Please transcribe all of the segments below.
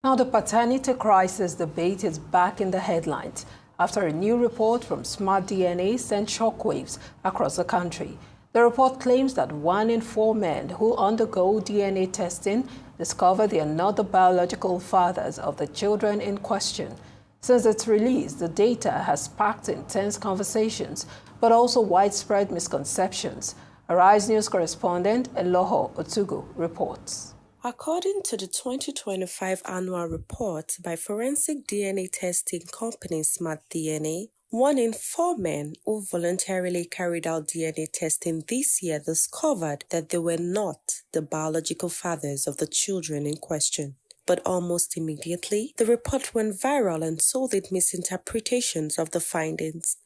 Now, the paternity crisis debate is back in the headlines after a new report from Smart DNA sent shockwaves across the country. The report claims that 1 in 4 men who undergo DNA testing discover they are not the biological fathers of the children in question. Since its release, the data has sparked intense conversations, but also widespread misconceptions. Arise News correspondent Eloho Otugu reports. According to the 2025 annual report by forensic DNA testing company Smart DNA, 1 in 4 men who voluntarily carried out DNA testing this year discovered that they were not the biological fathers of the children in question. But almost immediately, the report went viral and sold it misinterpretations of the findings.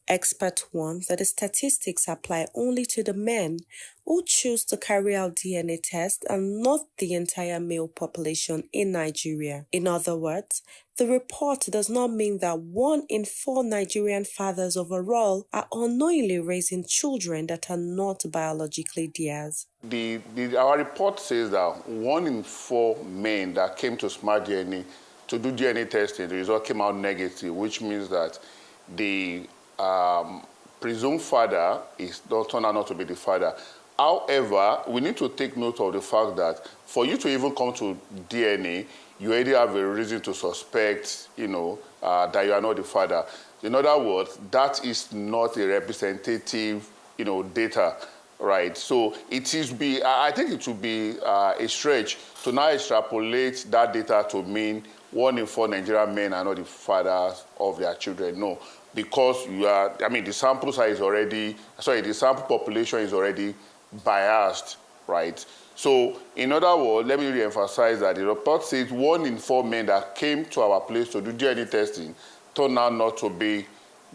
Experts warn that the statistics apply only to the men who choose to carry out DNA tests and not the entire male population in Nigeria. In other words, the report does not mean that 1 in 4 Nigerian fathers overall are unknowingly raising children that are not biologically theirs. Our report says that 1 in 4 men that came to Smart DNA to do DNA testing, the result came out negative, which means that the presumed father is not turned out not to be the father. However, we need to take note of the fact that for you to even come to DNA, you already have a reason to suspect, that you are not the father. In other words, that is not a representative, data, right? So I think it would be a stretch to now extrapolate that data to mean 1 in 4 Nigerian men are not the fathers of their children. No. Because the sample size the sample population is already biased, right? So, in other words, let me re-emphasize that the report says 1 in 4 men that came to our place to do DNA testing turned out not to be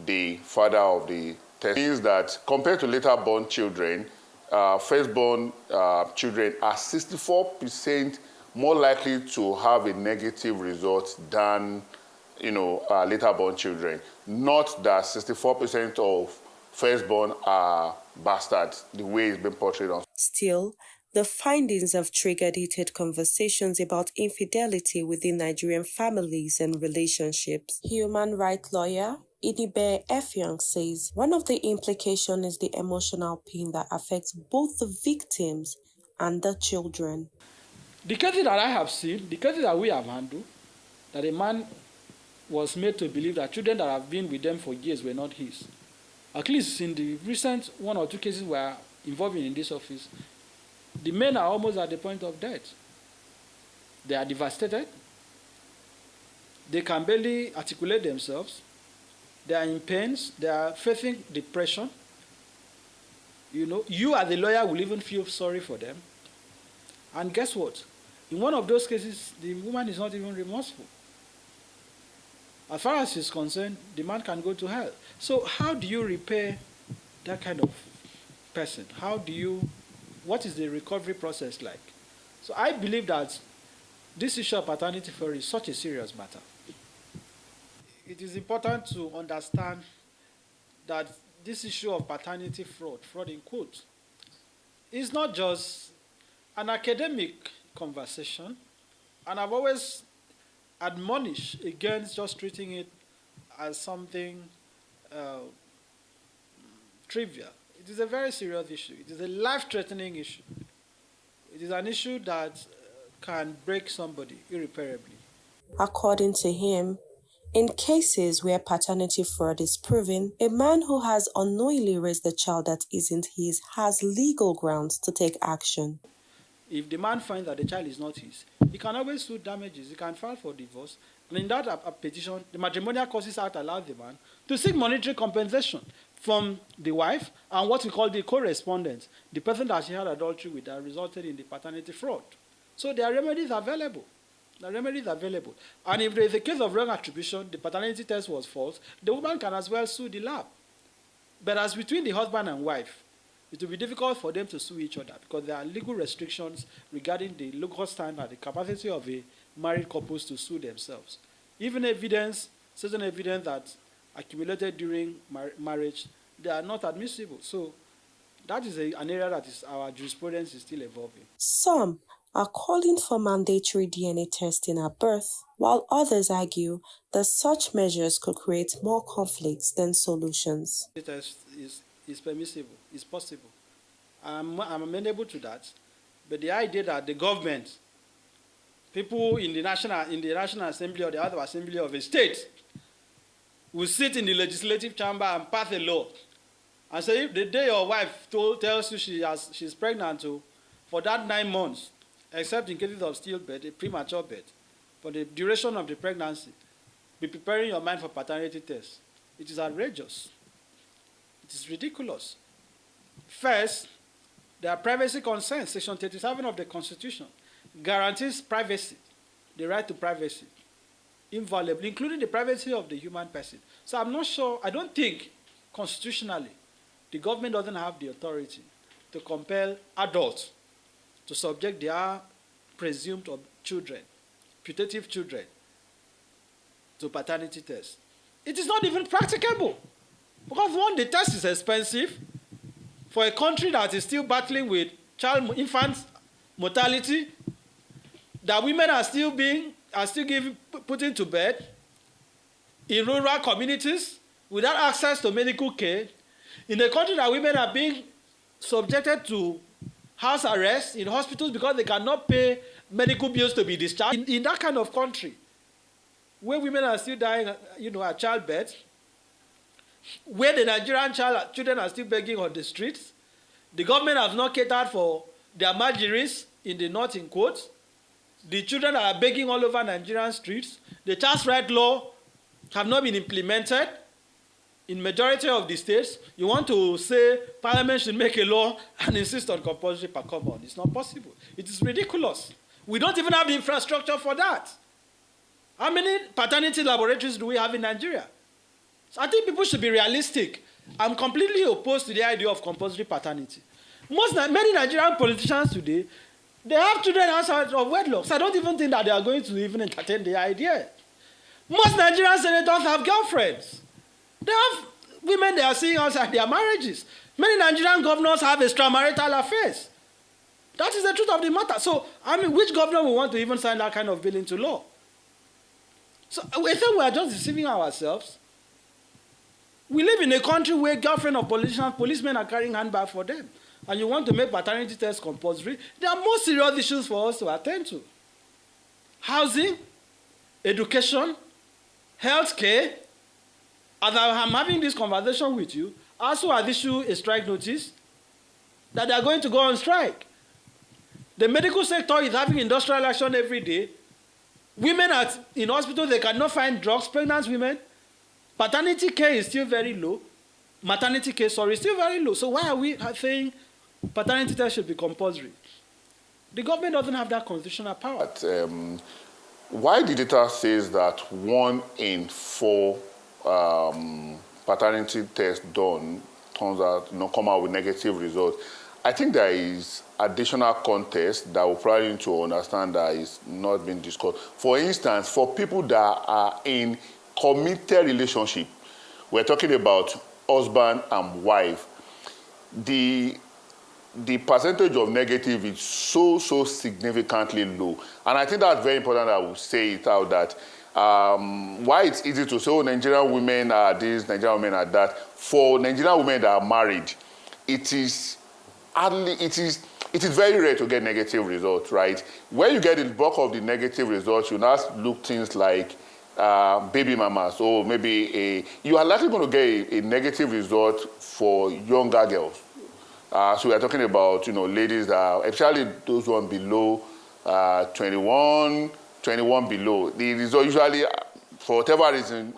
the father of the test. It means that compared to later born children, firstborn children are 64% more likely to have a negative result than later born children. Not that 64% of firstborn are bastards, the way it's been portrayed on. Still, the findings have triggered heated conversations about infidelity within Nigerian families and relationships. Human rights lawyer Inibe Effiong says one of the implications is the emotional pain that affects both the victims and the children. The cases that I have seen, the cases that we have handled, that a man was made to believe that children that have been with them for years were not his. At least in the recent 1 or 2 cases we are involving in this office, the men are almost at the point of death. They are devastated. They can barely articulate themselves. They are in pains. They are facing depression. You as a lawyer will even feel sorry for them. And guess what? In one of those cases, the woman is not even remorseful. As far as she's concerned, the man can go to hell. So how do you repair that kind of person? What is the recovery process like? So I believe that this issue of paternity fraud is such a serious matter. It is important to understand that this issue of paternity fraud in quotes, is not just an academic conversation, and I've always admonish against just treating it as something trivial. It is a very serious issue. It is a life-threatening issue. It is an issue that can break somebody irreparably. According to him, in cases where paternity fraud is proven, a man who has unknowingly raised a child that isn't his has legal grounds to take action. If the man finds that the child is not his, he can always sue damages. He can file for divorce. And in that petition, the Matrimonial Causes Act allows the man to seek monetary compensation from the wife and what we call the co-respondent, the person that she had adultery with that resulted in the paternity fraud. So there are remedies available. And if there is a case of wrong attribution, the paternity test was false, the woman can as well sue the lab. But as between the husband and wife, it will be difficult for them to sue each other because there are legal restrictions regarding the legal standard, the capacity of a married couple to sue themselves. Even certain evidence that accumulated during marriage, they are not admissible. So that is an area that our jurisprudence is still evolving. Some are calling for mandatory DNA testing at birth, while others argue that such measures could create more conflicts than solutions. The test is permissible, is possible. I'm amenable to that. But the idea that the government, people in the National Assembly or the other assembly of a state will sit in the legislative chamber and pass a law and say if the day your wife tells you she's pregnant for that 9 months, except in cases of stillbirth, a premature birth, for the duration of the pregnancy, be preparing your mind for paternity tests. It is outrageous. It is ridiculous. First, there are privacy concerns. Section 37 of the Constitution guarantees privacy, the right to privacy, inviolable, including the privacy of the human person. So I'm not sure, I don't think constitutionally the government doesn't have the authority to compel adults to subject their presumed children, putative children, to paternity tests. It is not even practicable. Because one, the test is expensive for a country that is still battling with infant mortality, that women are still put into bed in rural communities without access to medical care, in a country that women are being subjected to house arrest in hospitals because they cannot pay medical bills to be discharged. In that kind of country, where women are still dying, at childbirth, where the Nigerian children are still begging on the streets, the government has not catered for their marginaries in the north, in quotes. The children are begging all over Nigerian streets. The child's right law have not been implemented in majority of the states. You want to say Parliament should make a law and insist on compulsory percommon. It's not possible. It is ridiculous. We don't even have the infrastructure for that. How many paternity laboratories do we have in Nigeria? So I think people should be realistic. I'm completely opposed to the idea of compulsory paternity. Many Nigerian politicians today, they have children outside of wedlock. So I don't even think that they are going to even entertain the idea. Most Nigerian senators have girlfriends. They have women they are seeing outside their marriages. Many Nigerian governors have extramarital affairs. That is the truth of the matter. So, which governor will want to even sign that kind of bill into law? So, I think we are just deceiving ourselves. We live in a country where girlfriend of politicians, policemen are carrying handbags for them. And you want to make paternity tests compulsory. There are more serious issues for us to attend to. Housing, education, healthcare. As I'm having this conversation with you, also has issued a strike notice that they are going to go on strike. The medical sector is having industrial action every day. Women in hospitals, they cannot find drugs, pregnant women. Paternity care is still very low. Maternity care, sorry, is still very low. So why are we saying paternity test should be compulsory? The government doesn't have that constitutional power. But, why the data says that 1 in 4 paternity tests done turns out, come out with negative results? I think there is additional context that we probably need to understand that is not being discussed. For instance, for people that are in committed relationship, we're talking about husband and wife, the percentage of negative is so significantly low. And I think that's very important that we say it out, that why it's easy to say, oh, Nigerian women are this, Nigerian women are that. For Nigerian women that are married, it is very rare to get negative results, right? Where you get the bulk of the negative results, you now look things like baby mamas, or maybe you are likely going to get a negative result for younger girls. So we are talking about, ladies that, especially those one below 21 below. The result usually, for whatever reason,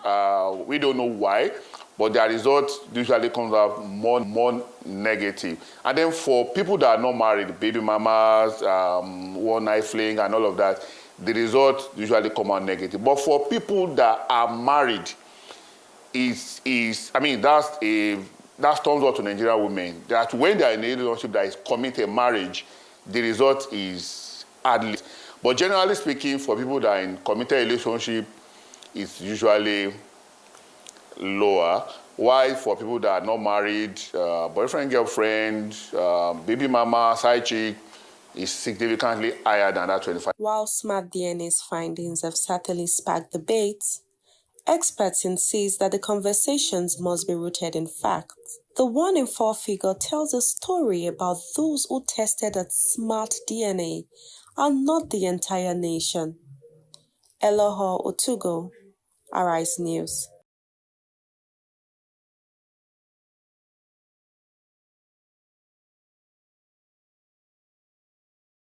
we don't know why, but their result usually comes out more negative. And then for people that are not married, baby mamas, one-night fling, and all of that, the result usually come out negative. But for people that are married, that turns out to Nigerian women, that when they are in a relationship that is committed marriage, the result is hardly. But generally speaking, for people that are in committed relationship, it's usually lower. While for people that are not married, boyfriend, girlfriend, baby mama, side chick, is significantly higher than that 25. While Smart DNA's findings have certainly sparked debate, experts insist that the conversations must be rooted in facts. The 1 in 4 figure tells a story about those who tested at Smart DNA and not the entire nation. Eloho Otugo, Arise News.